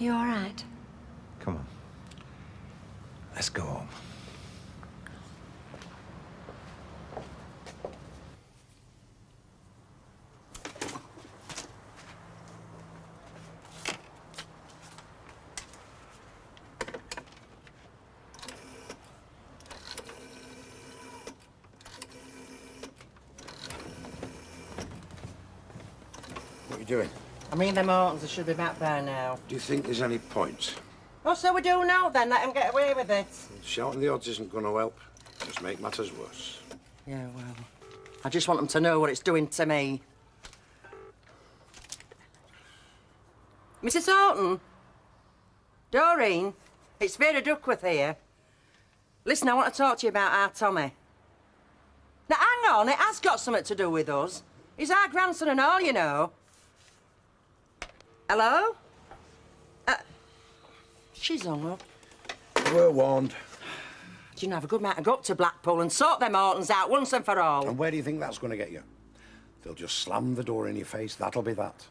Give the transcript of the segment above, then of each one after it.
You all right? Come on. Let's go home. What are you doing? I mean, them Mortons, they should be back there now. Do you think there's any point? Oh, so we do now, then. Let them get away with it. Shouting the odds isn't going to help. Just make matters worse. Yeah, well, I just want them to know what it's doing to me. Mrs. Horton? Doreen? It's Vera Duckworth here. Listen, I want to talk to you about our Tommy. Now, hang on, it has got something to do with us. He's our grandson and all, you know. Hello? She's hung up. We're warned. You know, have a good man to go up to Blackpool and sort them Hortons out once and for all. And where do you think that's going to get you? They'll just slam the door in your face. That'll be that.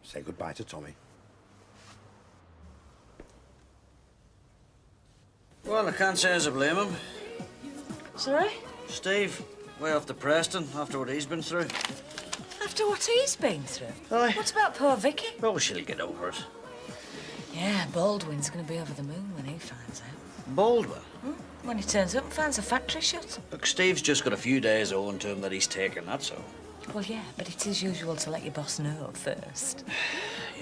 Say goodbye to Tommy. Well, I can't say as I blame him. Sorry? Steve, way off to Preston after what he's been through. After what he's been through? Aye. What about poor Vicky? Oh, she'll get over it. Yeah, Baldwin's going to be over the moon when he finds out. Baldwin? When he turns up and finds the factory shut. Look, Steve's just got a few days owing to him that he's taken, that's all. Well, yeah, but it is usual to let your boss know first.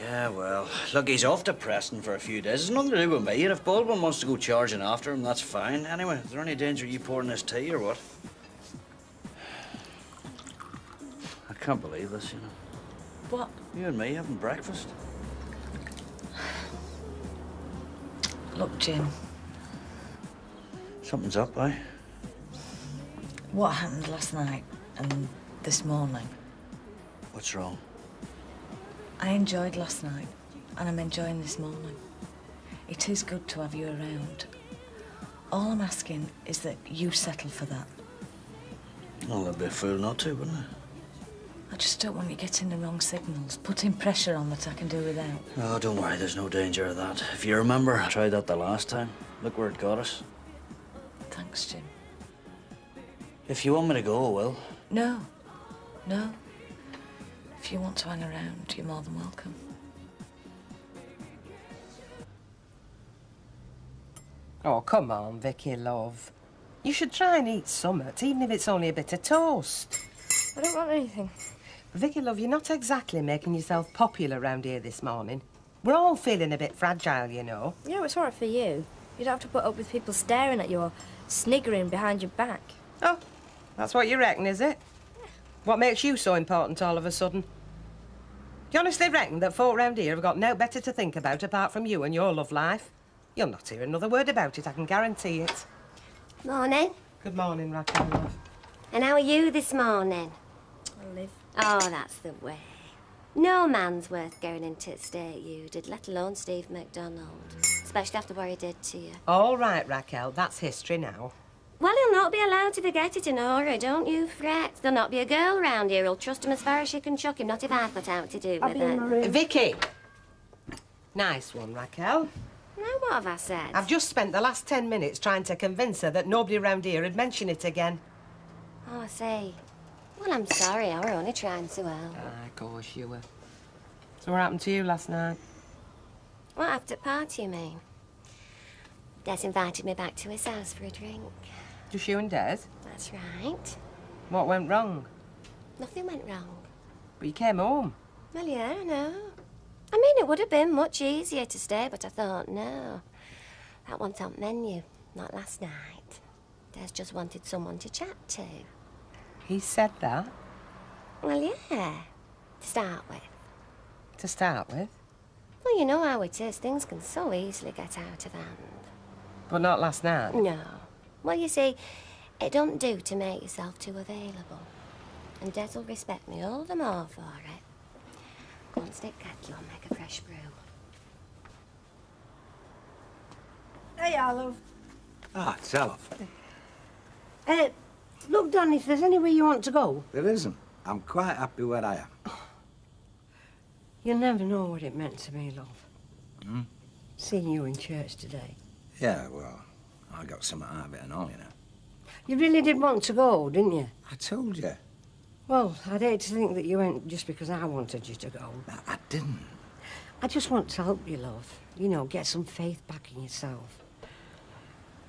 Yeah, well, look, he's off to Preston for a few days. It's nothing to do with me. And if Baldwin wants to go charging after him, that's fine. Anyway, is there any danger of you pouring this tea or what? I can't believe this, you know. What? You and me having breakfast. Look, Jim. Something's up, eh? What happened last night and this morning? What's wrong? I enjoyed last night, and I'm enjoying this morning. It is good to have you around. All I'm asking is that you settle for that. Well, I'd be a fool not to, wouldn't I? I just don't want you getting the wrong signals, putting pressure on that I can do without. Oh, don't worry, there's no danger of that. If you remember, I tried that the last time. Look where it got us. Thanks, Jim. If you want me to go, I will. No. No. If you want to hang around, you're more than welcome. Oh, come on, Vicky, love. You should try and eat summit, even if it's only a bit of toast. I don't want anything. Vicky, love, you're not exactly making yourself popular round here this morning. We're all feeling a bit fragile, you know. Yeah, it's all right for you. You don't have to put up with people staring at you or sniggering behind your back. Oh, that's what you reckon, is it? What makes you so important all of a sudden? Do you honestly reckon that folk round here have got no better to think about apart from you and your love life? You'll not hear another word about it, I can guarantee it. Morning. Good morning, Raquel, love. And how are you this morning? I live. Oh, that's the way. No man's worth going into the state you did, let alone Steve MacDonald. Especially after what he did to you. All right, Raquel, that's history now. Well, he'll not be allowed to forget it in a hurry, don't you fret. There'll not be a girl round here who'll trust him as far as she can chuck him, not if I've got out to do with it. Vicky! Nice one, Raquel. Now, what have I said? I've just spent the last 10 minutes trying to convince her that nobody round here would mention it again. Oh, I see. Well, I'm sorry, I were only trying to help. Of course you were. So what happened to you last night? What, after the party, you mean? Des invited me back to his house for a drink. Just you and Des? That's right. What went wrong? Nothing went wrong. But you came home. Well, yeah, I know. I mean, it would have been much easier to stay, but I thought, no. That wasn't on menu, not last night. Des just wanted someone to chat to. He said that? Well, yeah, to start with. To start with? Well, you know how it is. Things can so easily get out of hand. But not last night? No. Well, you see, it don't do to make yourself too available. And Des will respect me all the more for it. Go and stick kettle on, make a fresh brew. Hey, Olive. Ah, tell her. Look, Don, if there's anywhere you want to go. There isn't. I'm quite happy where I am. You'll never know what it meant to me, love. Seeing you in church today. Yeah, well, I got something out of it and all, you know. You really did want to go, didn't you? I told you. Well, I'd hate to think that you went just because I wanted you to go. I didn't. I just want to help you, love. You know, get some faith back in yourself.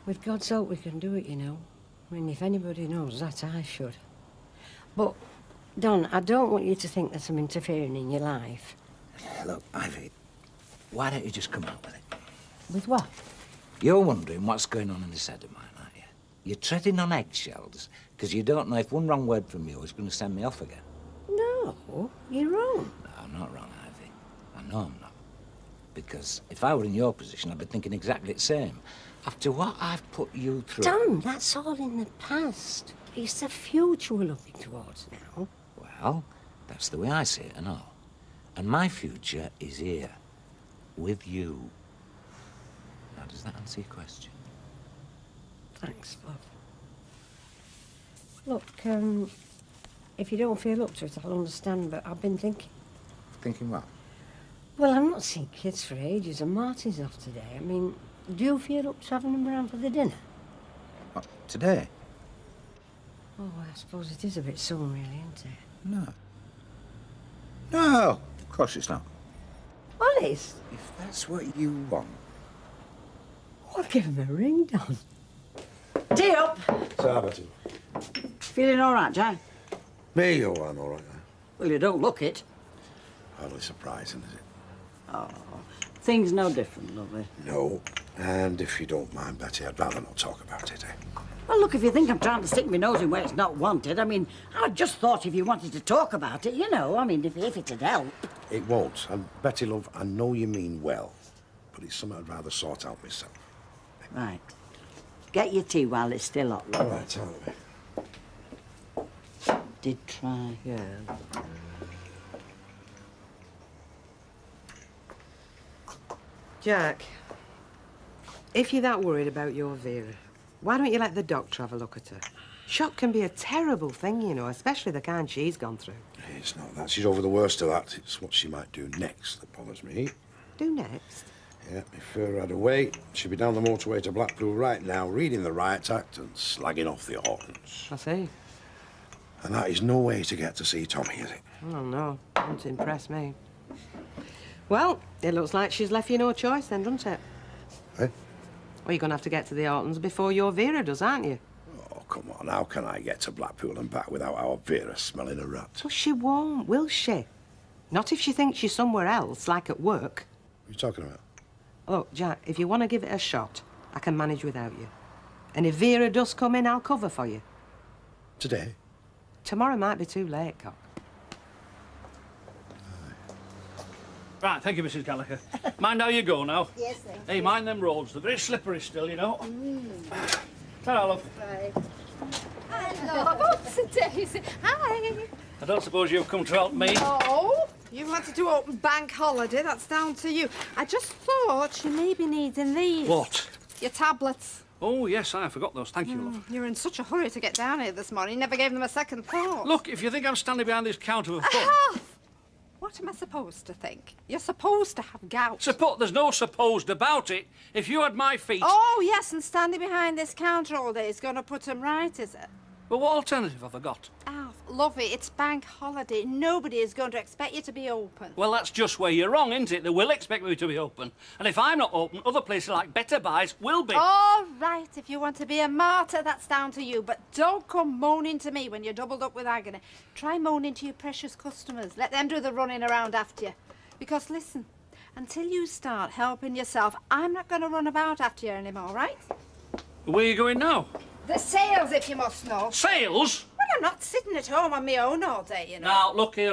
With God's help, we can do it, you know. I mean, if anybody knows that, I should. But, Don, I don't want you to think that I'm interfering in your life. Look, Ivy, why don't you just come out with it? With what? You're wondering what's going on in this head of mine, aren't you? You're treading on eggshells because you don't know if one wrong word from you is going to send me off again. No, you're wrong. No, I'm not wrong, Ivy. I know I'm not. Because if I were in your position, I'd be thinking exactly the same. After what I've put you through... Don, that's all in the past. It's the future we're looking towards now. Well, that's the way I see it and all. And my future is here. With you. Now, does that answer your question? Thanks, love. Look, if you don't feel up to it, I'll understand, but I've been thinking. Thinking what? Well, I've not seen kids for ages, and Marty's off today. I mean, do you feel up to having them round for the dinner? What, today? Oh, I suppose it is a bit soon, really, isn't it? No. No, of course it's not. Honest? If that's what you want. Oh, I'll give him a ring, Don. Tea up! Betty. Feeling all right, Jack? Me, oh, I'm all right now. Well, you don't look it. Hardly surprising, is it? Oh, things no different, lovely. No. And if you don't mind, Betty, I'd rather not talk about it, eh? Well, look, if you think I'm trying to stick my nose in where it's not wanted, I mean, I just thought if you wanted to talk about it, you know, I mean, if it'd help. It won't. And Betty, love, I know you mean well, but it's something I'd rather sort out myself. Right. Get your tea while it's still hot, love. All right, tell me. Did try. Yeah. Jack, if you're that worried about your Vera, why don't you let the doctor have a look at her? Shock can be a terrible thing, you know, especially the kind she's gone through. It's not that. She's over the worst of that. It's what she might do next that bothers me. Do next? Yeah, if her had a way, she'd be down the motorway to Blackpool right now, reading the riot act and slagging off the Ortons. I see. And that is no way to get to see Tommy, is it? Oh, no. Won't impress me. Well, it looks like she's left you no choice then, doesn't it? Eh? Well, you're going to have to get to the Ortons before your Vera does, aren't you? Oh, come on. How can I get to Blackpool and back without our Vera smelling a rat? Well, she won't, will she? Not if she thinks she's somewhere else, like at work. What are you talking about? Look, Jack, if you want to give it a shot, I can manage without you. And if Vera does come in, I'll cover for you. Today? Tomorrow might be too late, Cock. Right, thank you, Mrs. Gallagher. Mind how you go now. Yes, thank Hey, mind them roads. They're very slippery still, you know. Ta-ra, love. Bye. Hello, Bobsy Daisy. Hi. I don't suppose you've come to help me. Oh, you wanted to open bank holiday. That's down to you. I just thought you may be needing these. What? Your tablets. Oh, yes, I forgot those. Thank you, love. You're in such a hurry to get down here this morning. You never gave them a second thought. Look, if you think I'm standing behind this counter with a phone... Half. What am I supposed to think? You're supposed to have gout. There's no supposed about it. If you had my feet... Oh, yes, and standing behind this counter all day is going to put them right, is it? But what alternative have I got? Alf, lovey, it's bank holiday. Nobody is going to expect you to be open. Well, that's just where you're wrong, isn't it? They will expect me to be open. And if I'm not open, other places like Better Buys will be. All right, if you want to be a martyr, that's down to you. But don't come moaning to me when you're doubled up with agony. Try moaning to your precious customers. Let them do the running around after you. Because, listen, until you start helping yourself, I'm not going to run about after you anymore, right? Where are you going now? The sales, if you must know. Sales? Well, I'm not sitting at home on my own all day, you know. Now, look here.